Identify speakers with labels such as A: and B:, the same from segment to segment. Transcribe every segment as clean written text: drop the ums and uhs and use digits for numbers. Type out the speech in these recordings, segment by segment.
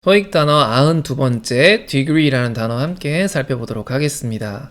A: 토익 단어 92번째 degree라는 단어 함께 살펴보도록 하겠습니다.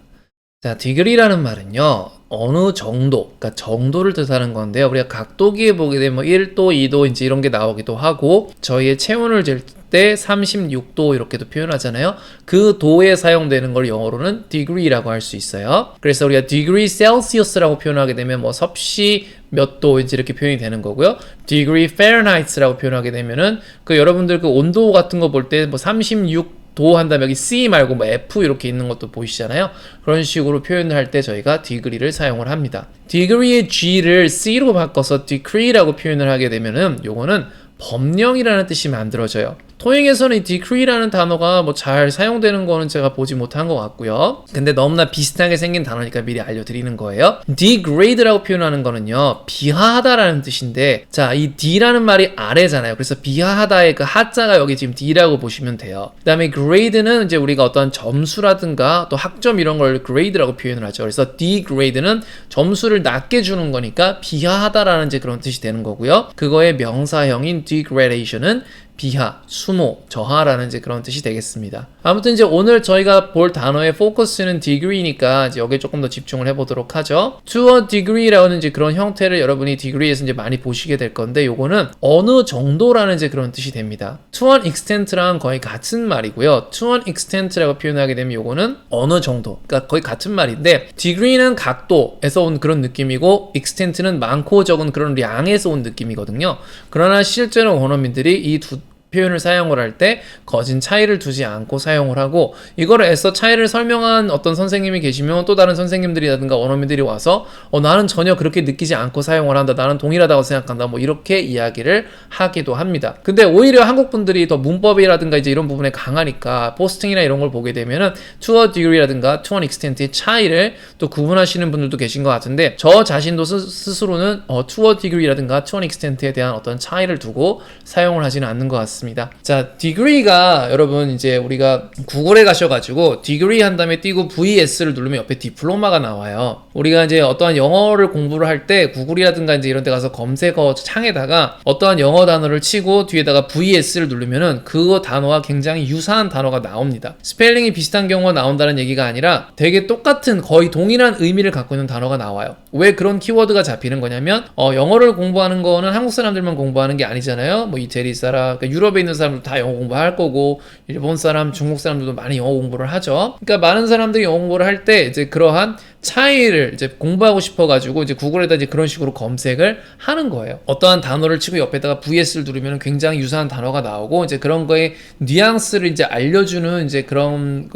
A: 자, degree라는 말은요, 어느 정도, 그러니까 정도를 뜻하는 건데요. 우리가 각도기에 보게 되면 1도, 2도 이제 이런 게 나오기도 하고, 저희의 체온을 잴 때 36도 이렇게도 표현하잖아요. 그 도에 사용되는 걸 영어로는 degree라고 할 수 있어요. 그래서 우리가 degree Celsius라고 표현하게 되면 뭐 섭씨 몇 도 이렇게 표현이 되는 거고요. degree Fahrenheit라고 표현하게 되면은 그 여러분들 그 온도 같은 거 볼 때 뭐 36도 한 다음에 여기 C 말고 뭐 F 이렇게 있는 것도 보이시잖아요. 그런 식으로 표현을 할 때 저희가 degree를 사용을 합니다. degree의 G를 C로 바꿔서 decree라고 표현을 하게 되면은 요거는 법령이라는 뜻이 만들어져요. 토익에서는 이 decree라는 단어가 뭐 잘 사용되는 거는 제가 보지 못한 것 같고요. 근데 너무나 비슷하게 생긴 단어니까 미리 알려드리는 거예요. degrade라고 표현하는 거는요, 비하하다라는 뜻인데, 자, 이 D라는 말이 아래잖아요. 그래서 비하하다의 그 하자가 여기 지금 D라고 보시면 돼요. 그 다음에 grade는 이제 우리가 어떤 점수라든가 또 학점 이런 걸 grade라고 표현을 하죠. 그래서 degrade는 점수를 낮게 주는 거니까 비하하다라는 이제 그런 뜻이 되는 거고요. 그거의 명사형인 degradation은 비하, 수모, 저하라는 이제 그런 뜻이 되겠습니다. 아무튼 이제 오늘 저희가 볼 단어의 포커스는 degree니까 이제 여기에 조금 더 집중을 해보도록 하죠. to a degree라는 이제 그런 형태를 여러분이 degree에서 이제 많이 보시게 될 건데, 요거는 어느 정도라는 이제 그런 뜻이 됩니다. to an extent랑 거의 같은 말이고요. to an extent라고 표현하게 되면 요거는 어느 정도, 그러니까 거의 같은 말인데, degree는 각도에서 온 그런 느낌이고, extent는 많고 적은 그런 량에서 온 느낌이거든요. 그러나 실제로 원어민들이 이 두 표현을 사용을 할 때 거진 차이를 두지 않고 사용을 하고, 이거를 애써 차이를 설명한 어떤 선생님이 계시면 또 다른 선생님들이라든가 원어민들이 와서 나는 전혀 그렇게 느끼지 않고 사용을 한다, 나는 동일하다고 생각한다, 뭐 이렇게 이야기를 하기도 합니다. 근데 오히려 한국 분들이 더 문법이라든가 이제 이런 부분에 강하니까 포스팅이나 이런 걸 보게 되면은 to a degree라든가 to an extent의 차이를 또 구분하시는 분들도 계신 것 같은데, 저 자신도 스스로는 to a degree라든가 to an extent에 대한 어떤 차이를 두고 사용을 하지는 않는 것 같습니다. 자, degree가 여러분 이제 우리가 구글에 가셔가지고 degree 한 다음에 띄고 VS를 누르면 옆에 디플로마가 나와요. 우리가 이제 어떠한 영어를 공부를 할 때 구글이라든가 이제 이런 데 가서 검색어 창에다가 어떠한 영어 단어를 치고 뒤에다가 VS를 누르면은 그 단어와 굉장히 유사한 단어가 나옵니다. 스펠링이 비슷한 경우가 나온다는 얘기가 아니라 되게 똑같은 거의 동일한 의미를 갖고 있는 단어가 나와요. 왜 그런 키워드가 잡히는 거냐면 영어를 공부하는 거는 한국 사람들만 공부하는 게 아니잖아요. 뭐 이태리 사람, 그러니까 유럽에 있는 사람도 다 영어 공부할 거고, 일본 사람, 중국 사람들도 많이 영어 공부를 하죠. 그러니까 많은 사람들이 영어 공부를 할 때 이제 그러한 차이를 이제 공부하고 싶어가지고 이제 구글에다 이제 그런 식으로 검색을 하는 거예요. 어떠한 단어를 치고 옆에다가 VS를 누르면 굉장히 유사한 단어가 나오고, 이제 그런 거에 뉘앙스를 이제 알려주는 이제 그런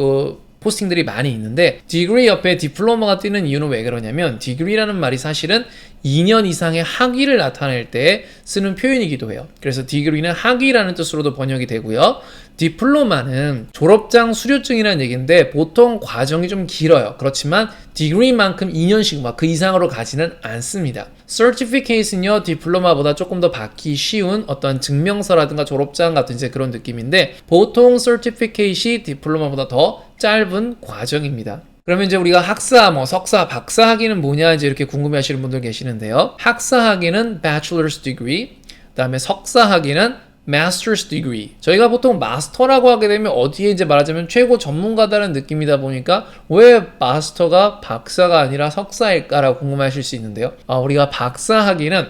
A: 포스팅들이 많이 있는데, degree 옆에 디플로마가 뜨는 이유는 왜 그러냐면, degree라는 말이 사실은 2년 이상의 학위를 나타낼 때 쓰는 표현이기도 해요. 그래서 degree는 학위라는 뜻으로도 번역이 되고요. 디플로마는 졸업장 수료증이라는 얘기인데 보통 과정이 좀 길어요. 그렇지만 degree만큼 2년씩 막 그 이상으로 가지는 않습니다. certificate는요, 디플로마보다 조금 더 받기 쉬운 어떤 증명서라든가 졸업장 같은 이제 그런 느낌인데, 보통 certificate이 디플로마보다 더 짧은 과정입니다. 그러면 이제 우리가 학사, 뭐 석사, 박사 학위는 뭐냐 이제 이렇게 궁금해 하시는 분들 계시는데요. 학사 학위는 bachelor's degree, 그 다음에 석사 학위는 master's degree. 저희가 보통 마스터라고 하게 되면 어디에 이제 말하자면 최고 전문가다라는 느낌이다 보니까 왜 마스터가 박사가 아니라 석사일까라고 궁금해 하실 수 있는데요. 우리가 박사 학위는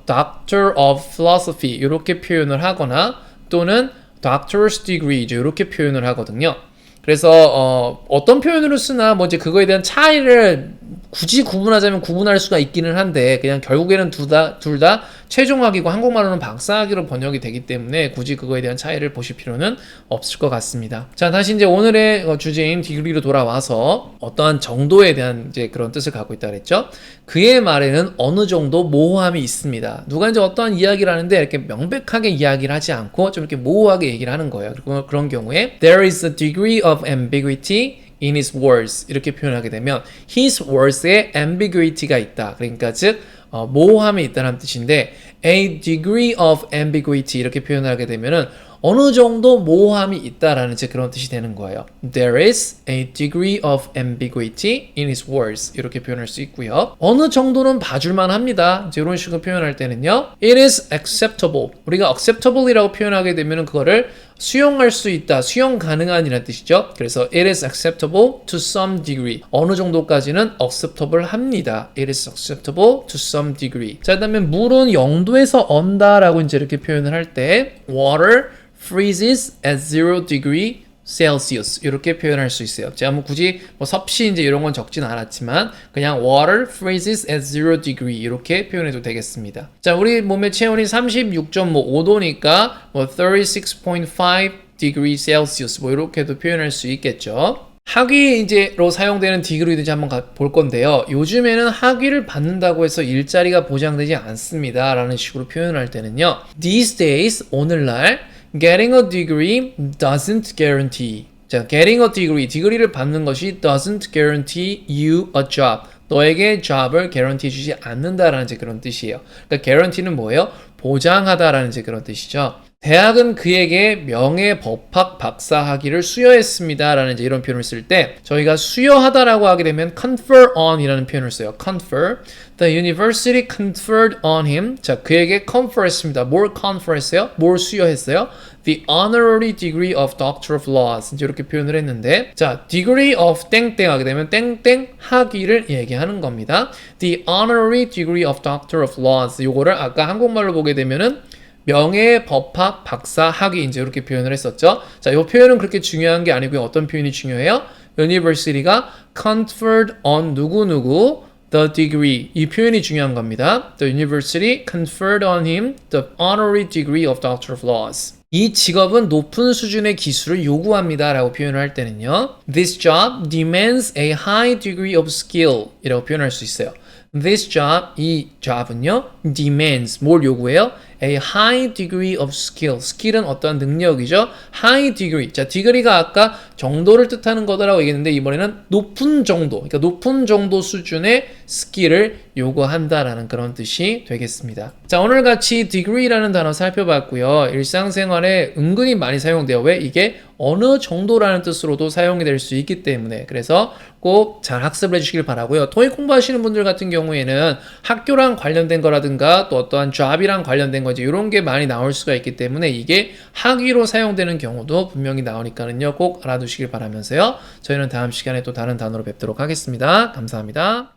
A: Doctor of Philosophy 이렇게 표현을 하거나 또는 Doctor's degree 이렇게 표현을 하거든요. 그래서 어떤 표현으로 쓰나 뭐 이제 그거에 대한 차이를 굳이 구분하자면 구분할 수가 있기는 한데, 그냥 결국에는 둘 다 최종학위고 한국말로는 박사학위로 번역이 되기 때문에 굳이 그거에 대한 차이를 보실 필요는 없을 것 같습니다. 자, 다시 이제 오늘의 주제인 degree로 돌아와서 어떠한 정도에 대한 이제 그런 뜻을 갖고 있다 그랬죠. 그의 말에는 어느 정도 모호함이 있습니다. 누가 이제 어떠한 이야기를 하는데 이렇게 명백하게 이야기를 하지 않고 좀 이렇게 모호하게 얘기를 하는 거예요. 그리고 그런 경우에 there is a degree of ambiguity in his words 이렇게 표현하게 되면 his words에 ambiguity가 있다. 그러니까 즉 모호함이 있다는 뜻인데, a degree of ambiguity 이렇게 표현하게 되면은 어느 정도 모호함이 있다라는 이제 그런 뜻이 되는 거예요. There is a degree of ambiguity in his words. 이렇게 표현할 수 있고요. 어느 정도는 봐줄만 합니다. 이제 이런 식으로 표현할 때는요. It is acceptable. 우리가 acceptable이라고 표현하게 되면 그거를 수용할 수 있다, 수용 가능한이라는 뜻이죠. 그래서 it is acceptable to some degree. 어느 정도까지는 acceptable 합니다. It is acceptable to some degree. 자, 그다음에 물은 0도에서 언다라고 이제 이렇게 표현을 할 때 water freezes at 0 degree Celsius 이렇게 표현할 수 있어요. 제가 뭐 굳이 뭐 섭씨 이제 이런 건 적진 않았지만 그냥 water freezes at 0 degree 이렇게 표현해도 되겠습니다. 자, 우리 몸의 체온이 36.5도니까 뭐 36.5 degree Celsius 뭐 이렇게도 표현할 수 있겠죠. 학위 이제로 사용되는 디그리도 이제 한번 볼 건데요. 요즘에는 학위를 받는다고 해서 일자리가 보장되지 않습니다. 라는 식으로 표현할 때는요. These days, 오늘날 getting a degree doesn't guarantee. 자, getting a degree, 디그리를 받는 것이 doesn't guarantee you a job. 너에게 job을 guarantee 주지 않는다라는 이제 그런 뜻이에요. 그러니까 guarantee는 뭐예요? 보장하다라는 이제 그런 뜻이죠. 대학은 그에게 명예법학 박사 학위를 수여했습니다. 라는 이제 이런 표현을 쓸 때 저희가 수여하다라고 하게 되면 confer on 이라는 표현을 써요. confer. The university conferred on him. 자, 그에게 confer 했습니다. 뭘 confer 했어요? 뭘 수여했어요? The honorary degree of Doctor of Laws. 이제 이렇게 표현을 했는데 자, degree of 땡땡 하게 되면 땡땡 학위를 얘기하는 겁니다. The honorary degree of Doctor of Laws. 요거를 아까 한국말로 보게 되면은 명예법학 박사 학위 이제 이렇게 표현을 했었죠. 자, 이 표현은 그렇게 중요한 게 아니고요. 어떤 표현이 중요해요? University가 conferred on 누구누구 the degree 이 표현이 중요한 겁니다. The university conferred on him the honorary degree of Doctor of Laws. 이 직업은 높은 수준의 기술을 요구합니다 라고 표현을 할 때는요. This job demands a high degree of skill 이라고 표현할 수 있어요. This job, 이 job은요, demands, 뭘 요구해요? A high degree of skill. skill은 어떠한 능력이죠? high degree. 자, degree가 아까 정도를 뜻하는 거다라고 얘기했는데 이번에는 높은 정도, 그러니까 높은 정도 수준의 skill을 요구한다라는 그런 뜻이 되겠습니다. 자, 오늘 같이 degree라는 단어 살펴봤고요. 일상생활에 은근히 많이 사용돼요. 왜? 이게 어느 정도라는 뜻으로도 사용이 될 수 있기 때문에 그래서 꼭 잘 학습을 해주시길 바라고요. 토익 공부하시는 분들 같은 경우에는 학교랑 관련된 거라든가 또 어떠한 job이랑 관련된 거지 이런 게 많이 나올 수가 있기 때문에 이게 학위로 사용되는 경우도 분명히 나오니까는요. 꼭 알아두시길 바라면서요. 저희는 다음 시간에 또 다른 단어로 뵙도록 하겠습니다. 감사합니다.